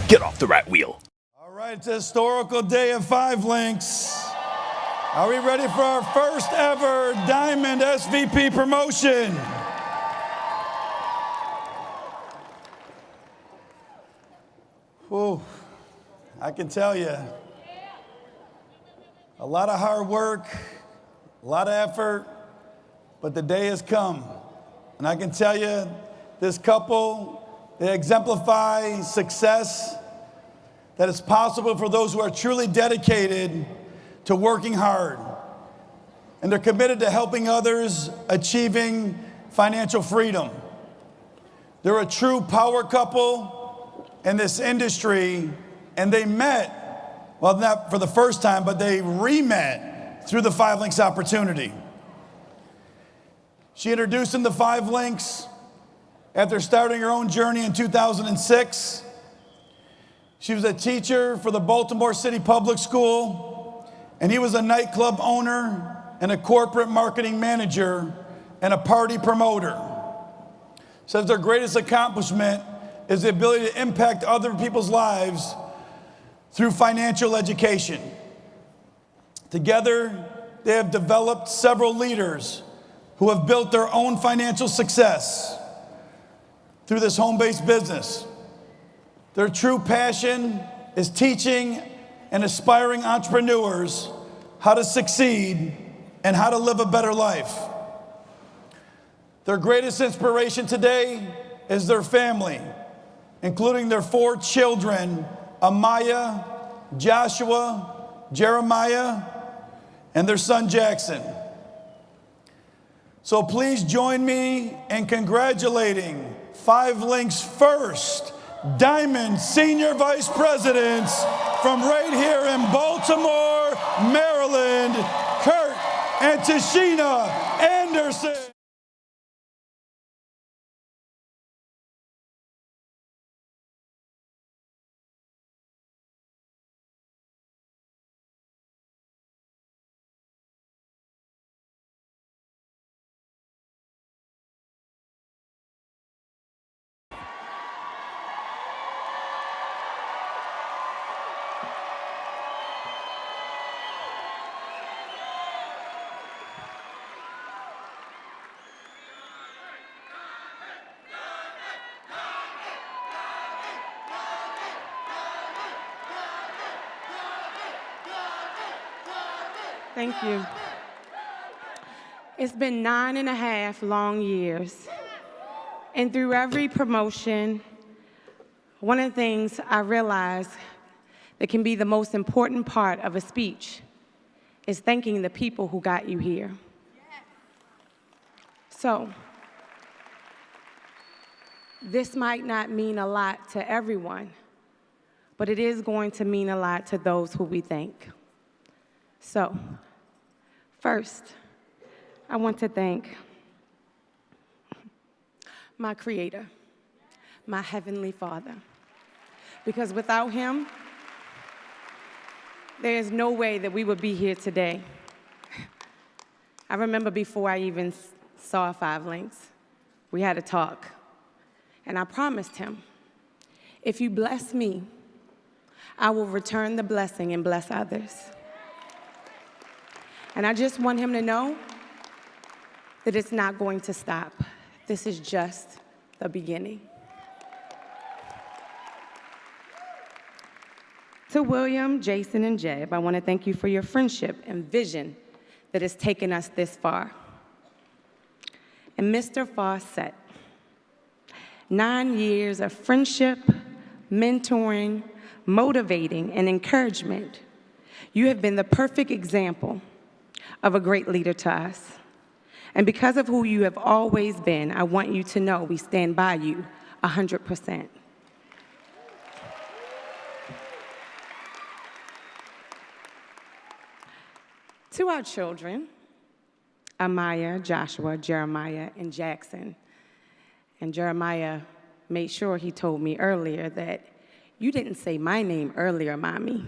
Get off the rat wheel. All right, it's a historical day of 5 links. Are we ready for our first ever Diamond SVP promotion? Whew, I can tell you, a lot of hard work, a lot of effort, but the day has come. And I can tell you, this couple, they exemplify success that is possible for those who are truly dedicated to working hard. And they're committed to helping others achieving financial freedom. They're a true power couple in this industry, and they met, well, not for the first time, but they re-met through the 5 Links opportunity. She introduced them to 5 Links after starting her own journey in 2006. She was a teacher for the Baltimore City Public School, and he was a nightclub owner and a corporate marketing manager and a party promoter. Says their greatest accomplishment is the ability to impact other people's lives through financial education. Together, they have developed several leaders who have built their own financial success through this home-based business. Their true passion is teaching and aspiring entrepreneurs how to succeed and how to live a better life. Their greatest inspiration today is their family, including their 4 children, Amaya, Joshua, Jeremiah, and their son Jackson. So please join me in congratulating 5 Links' first Diamond Senior Vice Presidents from right here in Baltimore, Maryland, Curt and Tishina Anderson. Thank you. It's been 9.5 long years. And through every promotion, one of the things I realized that can be the most important part of a speech is thanking the people who got you here. So, this might not mean a lot to everyone, but it is going to mean a lot to those who we thank. So, first, I want to thank my Creator, my Heavenly Father, because without Him, there is no way that we would be here today. I remember before I even saw 5 Links, we had a talk, and I promised Him, if you bless me, I will return the blessing and bless others. And I just want him to know that it's not going to stop. This is just the beginning. To William, Jason, and Jeb, I want to thank you for your friendship and vision that has taken us this far. And Mr. Fawcett, 9 years of friendship, mentoring, motivating, and encouragement. You have been the perfect example of a great leader to us. And because of who you have always been, I want you to know we stand by you 100%. To our children, Amaya, Joshua, Jeremiah, and Jackson. And Jeremiah made sure he told me earlier that you didn't say my name earlier, Mommy.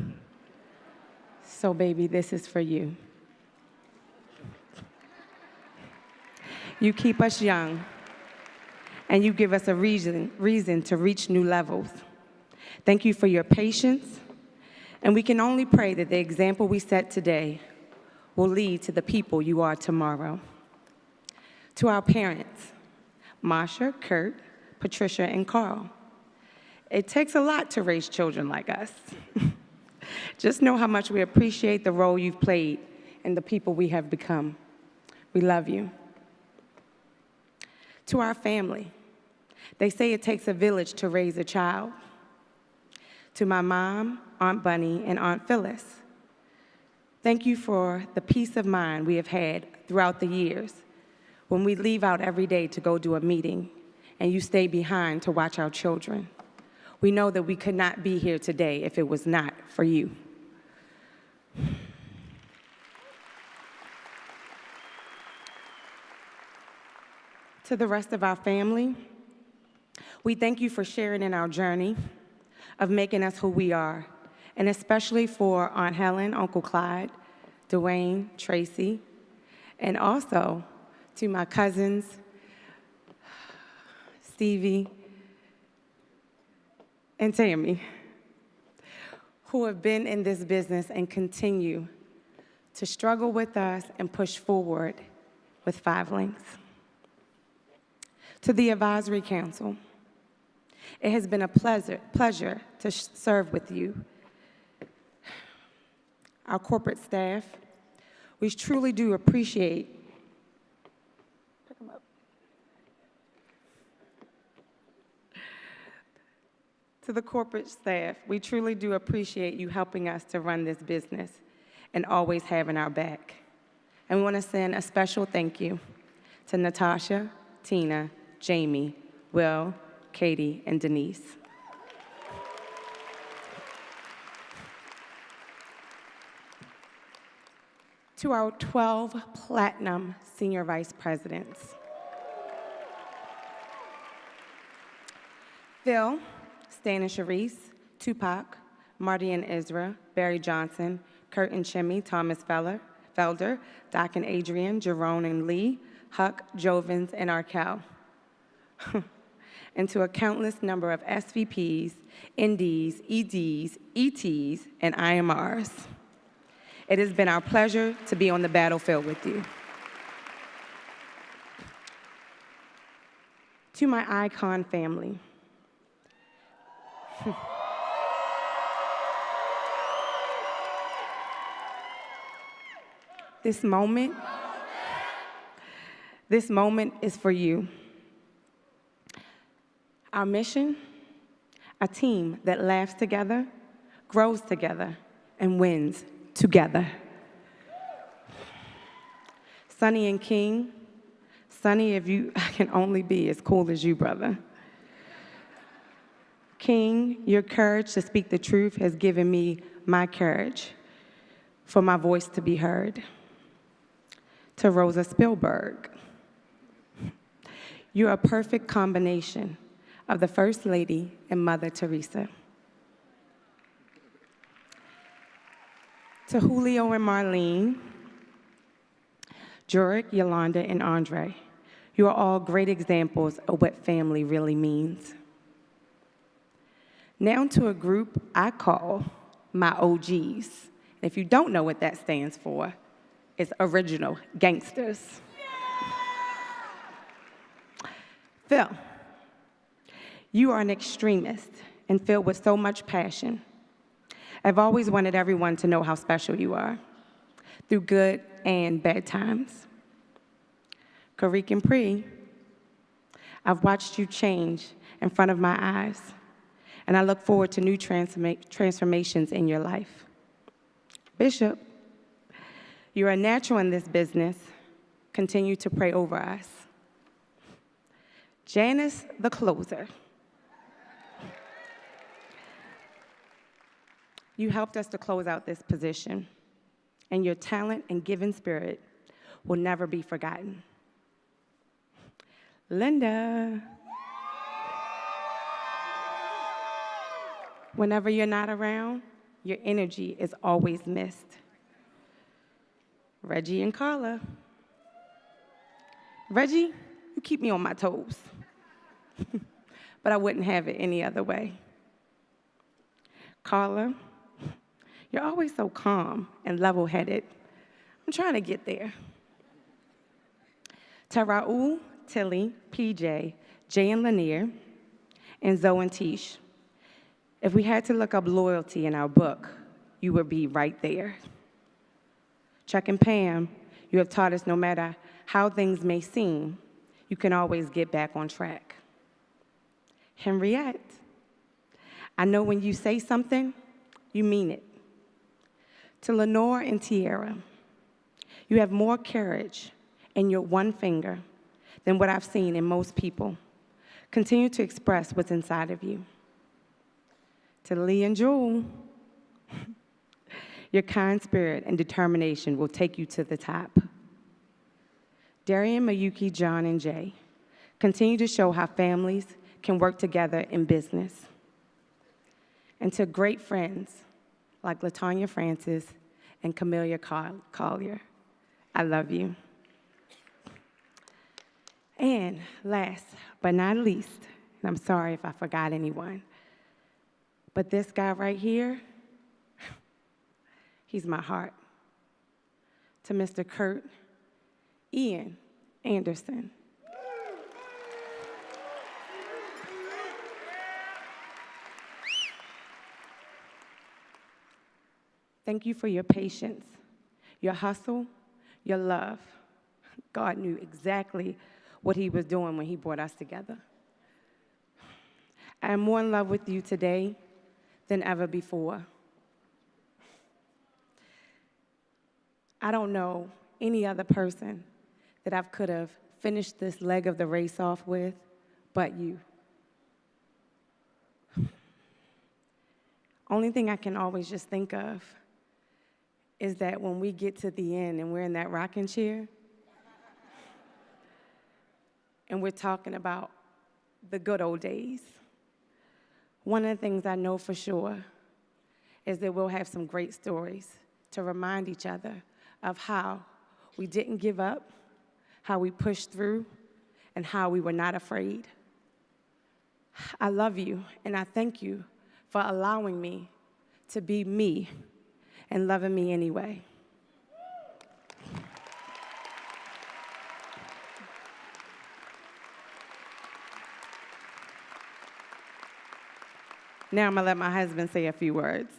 So baby, this is for you. You keep us young, and you give us a reason to reach new levels. Thank you for your patience, and we can only pray that the example we set today will lead to the people you are tomorrow. To our parents, Masha, Curt, Patricia, and Carl, it takes a lot to raise children like us. Just know how much we appreciate the role you've played and the people we have become. We love you. To our family, they say it takes a village to raise a child. To my mom, Aunt Bunny, and Aunt Phyllis, thank you for the peace of mind we have had throughout the years when we leave out every day to go do a meeting and you stay behind to watch our children. We know that we could not be here today if it was not for you. To the rest of our family, we thank you for sharing in our journey of making us who we are, and especially for Aunt Helen, Uncle Clyde, Dwayne, Tracy, and also to my cousins, Stevie, and Tammy, who have been in this business and continue to struggle with us and push forward with 5 links. To the Advisory Council, it has been a pleasure to serve with you. Our corporate staff, we truly do appreciate To the corporate staff, we truly do appreciate you helping us to run this business and always having our back. And we want to send a special thank you to Natasha, Tina, Jamie, Will, Katie, and Denise. To our 12 Platinum Senior Vice Presidents. Phil, Stan and Sharice, Tupac, Marty and Ezra, Barry Johnson, Curt and Chimmy, Thomas Felder, Doc and Adrian, Jerome and Lee, Huck, Jovins, and Arkell. And to a countless number of SVPs, NDs, EDs, ETs, and IMRs. It has been our pleasure to be on the battlefield with you. To my icon family. This moment is for you. Our mission, a team that laughs together, grows together, and wins together. Sonny and King, Sonny, I can only be as cool as you, brother. King, your courage to speak the truth has given me my courage for my voice to be heard. To Rosa Spielberg, you're a perfect combination of the First Lady and Mother Teresa. To Julio and Marlene, Jurek, Yolanda, and Andre, you are all great examples of what family really means. Now to a group I call my OGs. And if you don't know what that stands for, it's Original Gangsters. Phil, you are an extremist and filled with so much passion. I've always wanted everyone to know how special you are, through good and bad times. Karik and Pri, I've watched you change in front of my eyes, and I look forward to new transformations in your life. Bishop, you're a natural in this business. Continue to pray over us. Janice, the closer. You helped us to close out this position, and your talent and giving spirit will never be forgotten. Linda, whenever you're not around, your energy is always missed. Reggie and Carla. Reggie, you keep me on my toes, but I wouldn't have it any other way. Carla, you're always so calm and level-headed. I'm trying to get there. To Raul, Tilly, PJ, Jay and Lanier, and Zoe and Tish, if we had to look up loyalty in our book, you would be right there. Chuck and Pam, you have taught us no matter how things may seem, you can always get back on track. Henriette, I know when you say something, you mean it. To Lenore and Tierra, you have more courage in your one finger than what I've seen in most people. Continue to express what's inside of you. To Lee and Jewel, your kind spirit and determination will take you to the top. Darian, Mayuki, John, and Jay, continue to show how families can work together in business. And to great friends like LaTanya Francis and Camellia Collier, I love you. And last but not least, and I'm sorry if I forgot anyone, but this guy right here, he's my heart. To Mr. Curt Ian Anderson. Thank you for your patience, your hustle, your love. God knew exactly what he was doing when he brought us together. I am more in love with you today than ever before. I don't know any other person that I could have finished this leg of the race off with but you. Only thing I can always just think of is that when we get to the end and we're in that rocking chair and we're talking about the good old days, one of the things I know for sure is that we'll have some great stories to remind each other of how we didn't give up, how we pushed through, and how we were not afraid. I love you, and I thank you for allowing me to be me and loving me anyway. Now I'm gonna let my husband say a few words.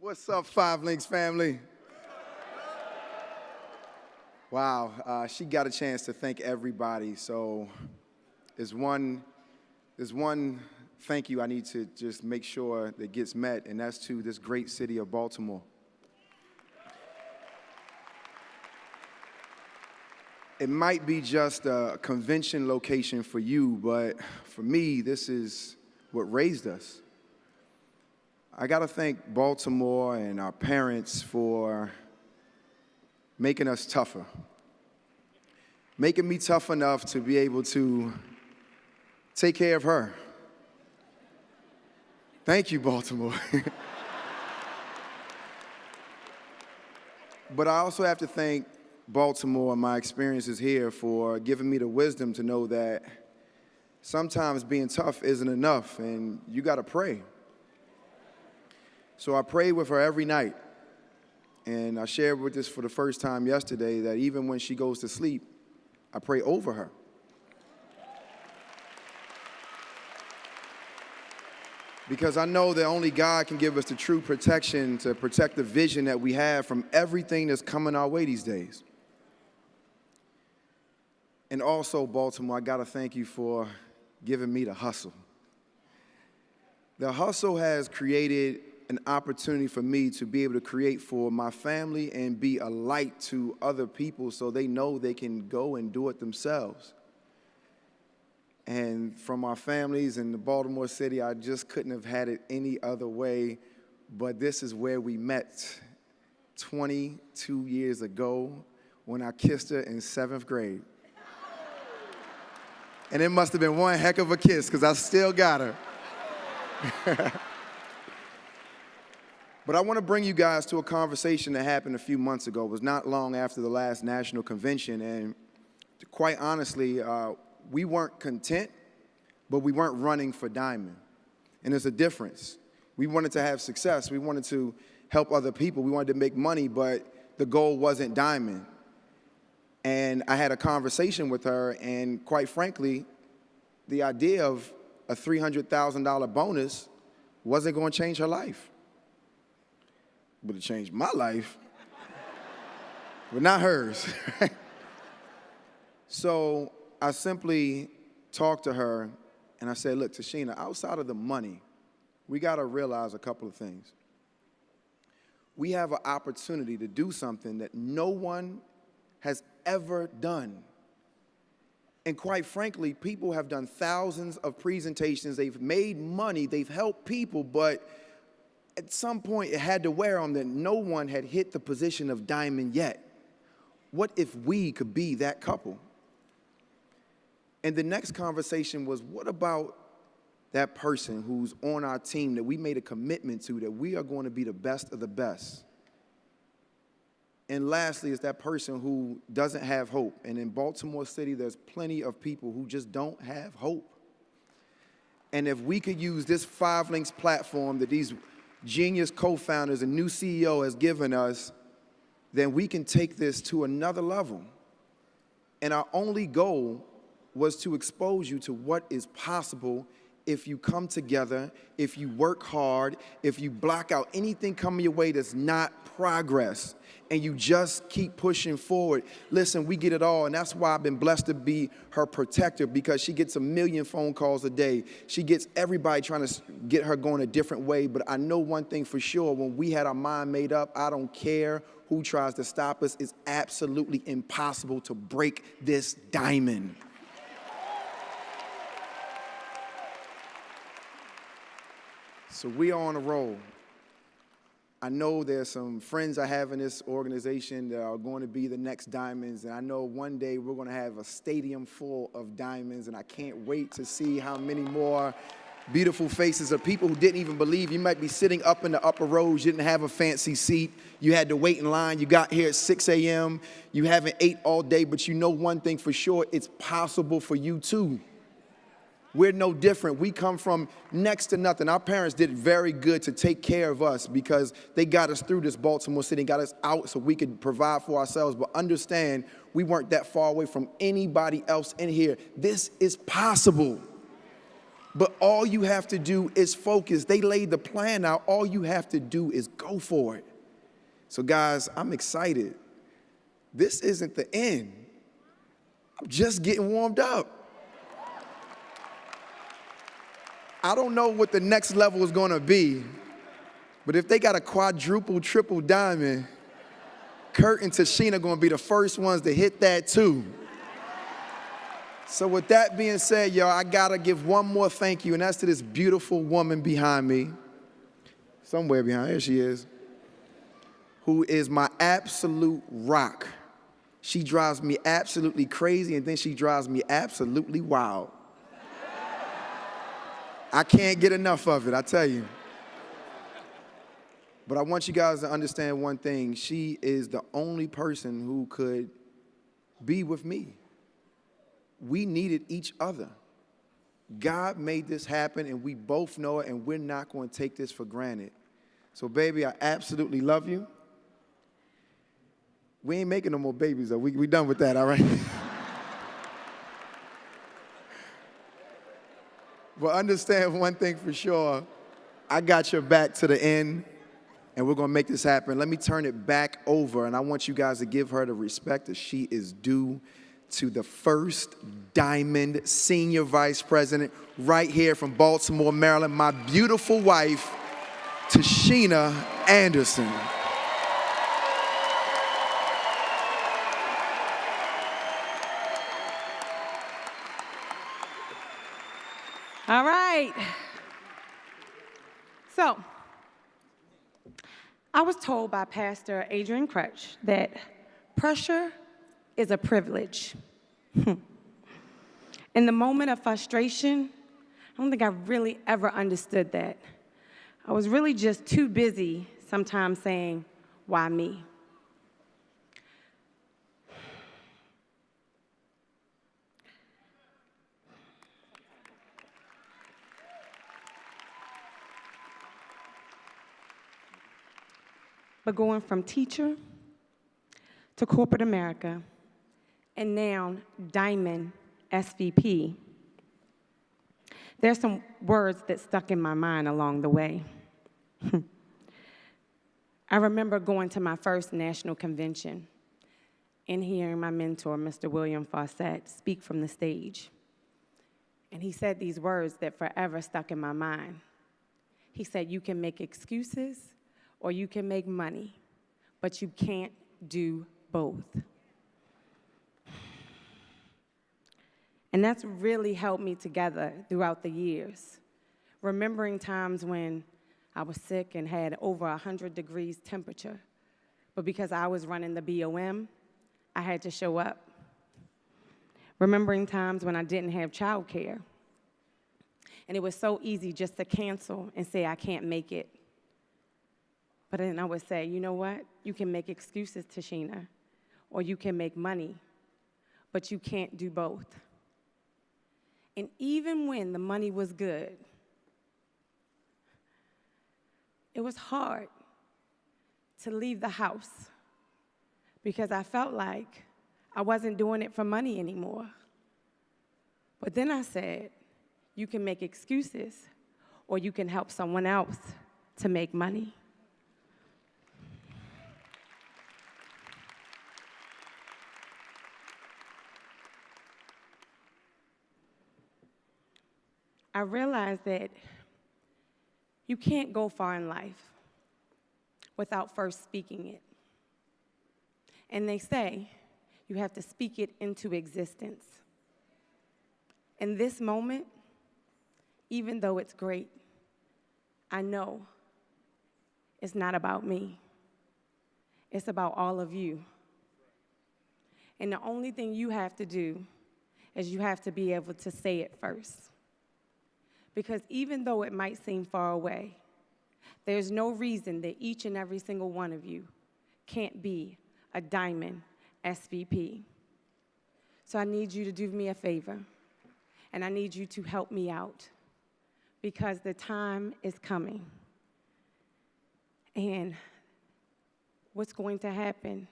What's up, Five Links family? Wow, she got a chance to thank everybody. So there's one thank you I need to just make sure that gets met, and that's to this great city of Baltimore. It might be just a convention location for you, but for me, this is what raised us. I gotta thank Baltimore and our parents for making us tougher. Making me tough enough to be able to take care of her. Thank you, Baltimore. But I also have to thank Baltimore and my experiences here for giving me the wisdom to know that sometimes being tough isn't enough and you gotta pray. So I pray with her every night. And I shared with this for the first time yesterday that even when she goes to sleep, I pray over her. Because I know that only God can give us the true protection to protect the vision that we have from everything that's coming our way these days. And also, Baltimore, I gotta thank you for giving me the hustle. The hustle has created an opportunity for me to be able to create for my family and be a light to other people so they know they can go and do it themselves. And from our families in the Baltimore City, I just couldn't have had it any other way, but this is where we met 22 years ago when I kissed her in 7th grade. And it must have been one heck of a kiss because I still got her. But I want to bring you guys to a conversation that happened a few months ago. It was not long after the last national convention, and quite honestly, we weren't content, but we weren't running for Diamond. And there's a difference. We wanted to have success. We wanted to help other people. We wanted to make money, but the goal wasn't Diamond. And I had a conversation with her, and quite frankly, the idea of a $300,000 bonus wasn't going to change her life. But it changed my life, but not hers. So I simply talked to her, and I said, look, Tishina, outside of the money, we got to realize a couple of things. We have an opportunity to do something that no one has ever done. And quite frankly, people have done thousands of presentations. They've made money. They've helped people. But at some point, it had to wear on that no one had hit the position of Diamond yet. What if we could be that couple? And the next conversation was, what about that person who's on our team that we made a commitment to, that we are going to be the best of the best? And lastly, is that person who doesn't have hope. And in Baltimore City, there's plenty of people who just don't have hope. And if we could use this 5 Links platform that these genius co-founders and new CEO has given us, then we can take this to another level. And our only goal was to expose you to what is possible if you come together, if you work hard, if you block out anything coming your way that's not progress, and you just keep pushing forward. Listen, we get it all, and that's why I've been blessed to be her protector, because she gets 1 million phone calls a day. She gets everybody trying to get her going a different way, but I know one thing for sure, when we had our mind made up, I don't care who tries to stop us. It's absolutely impossible to break this diamond. So we are on a roll. I know there's some friends I have in this organization that are going to be the next diamonds, and I know one day we're going to have a stadium full of diamonds, and I can't wait to see how many more beautiful faces of people who didn't even believe. You might be sitting up in the upper rows, you didn't have a fancy seat, you had to wait in line, you got here at 6 a.m., you haven't ate all day, but you know one thing for sure, it's possible for you too. We're no different. We come from next to nothing. Our parents did very good to take care of us because they got us through this Baltimore City and got us out so we could provide for ourselves. But understand, we weren't that far away from anybody else in here. This is possible. But all you have to do is focus. They laid the plan out. All you have to do is go for it. So guys, I'm excited. This isn't the end. I'm just getting warmed up. I don't know what the next level is going to be, but if they got a quadruple, triple diamond, Curt and Tishina are going to be the first ones to hit that too. So with that being said, y'all, I got to give one more thank you, and that's to this beautiful woman behind me, somewhere behind, here she is, who is my absolute rock. She drives me absolutely crazy, and then she drives me absolutely wild. I can't get enough of it, I tell you. But I want you guys to understand one thing. She is the only person who could be with me. We needed each other. God made this happen, and we both know it, and we're not going to take this for granted. So, baby, I absolutely love you. We ain't making no more babies, though. We done with that, all right? But understand one thing for sure, I got your back to the end, and we're going to make this happen. Let me turn it back over, and I want you guys to give her the respect that she is due, to the first Diamond Senior Vice President right here from Baltimore, Maryland, my beautiful wife, Tishina Anderson. All right. So, I was told by Pastor Adrian Crutch that pressure is a privilege. In the moment of frustration, I don't think I really ever understood that. I was really just too busy sometimes saying, why me? But going from teacher to corporate America, and now Diamond SVP, there's some words that stuck in my mind along the way. I remember going to my first national convention and hearing my mentor, Mr. William Fawcett, speak from the stage. And he said these words that forever stuck in my mind. He said, you can make excuses or you can make money, but you can't do both. And that's really helped me together throughout the years. Remembering times when I was sick and had over 100 degrees temperature, but because I was running the BOM, I had to show up. Remembering times when I didn't have childcare, and it was so easy just to cancel and say, I can't make it. But then I would say, you know what? You can make excuses, Tishina, or you can make money, but you can't do both. And even when the money was good, it was hard to leave the house because I felt like I wasn't doing it for money anymore. But then I said, you can make excuses or you can help someone else to make money. I realized that you can't go far in life without first speaking it. And they say you have to speak it into existence. In this moment, even though it's great, I know it's not about me. It's about all of you. And the only thing you have to do is you have to be able to say it first. Because even though it might seem far away, there's no reason that each and every single one of you can't be a Diamond SVP. So I need you to do me a favor, and I need you to help me out, because the time is coming. And what's going to happen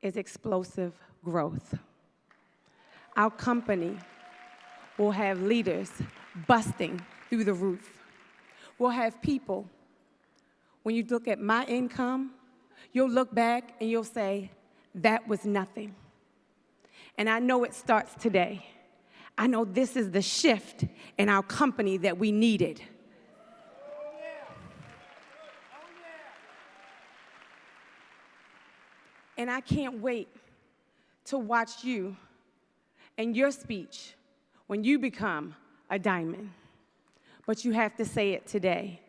is explosive growth. Our company will have leaders busting through the roof. We'll have people, when you look at my income, you'll look back and you'll say, that was nothing. And I know it starts today. I know this is the shift in our company that we needed. And I can't wait to watch you and your speech when you become a diamond. But you have to say it today.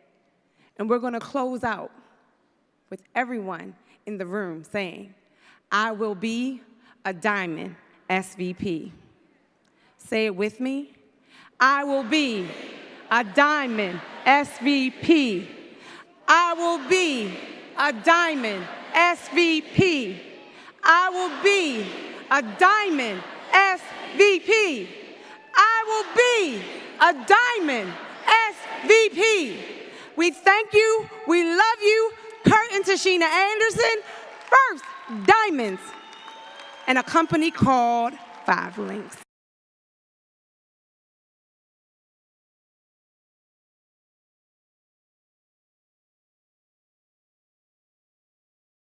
And we're going to close out with everyone in the room saying, I will be a Diamond SVP. Say it with me. I will be a Diamond SVP. I will be a Diamond SVP. I will be a Diamond SVP. I will be a Diamond SVP. We thank you. We love you. Curt and Tishina Anderson, first Diamonds, and a company called 5 Links.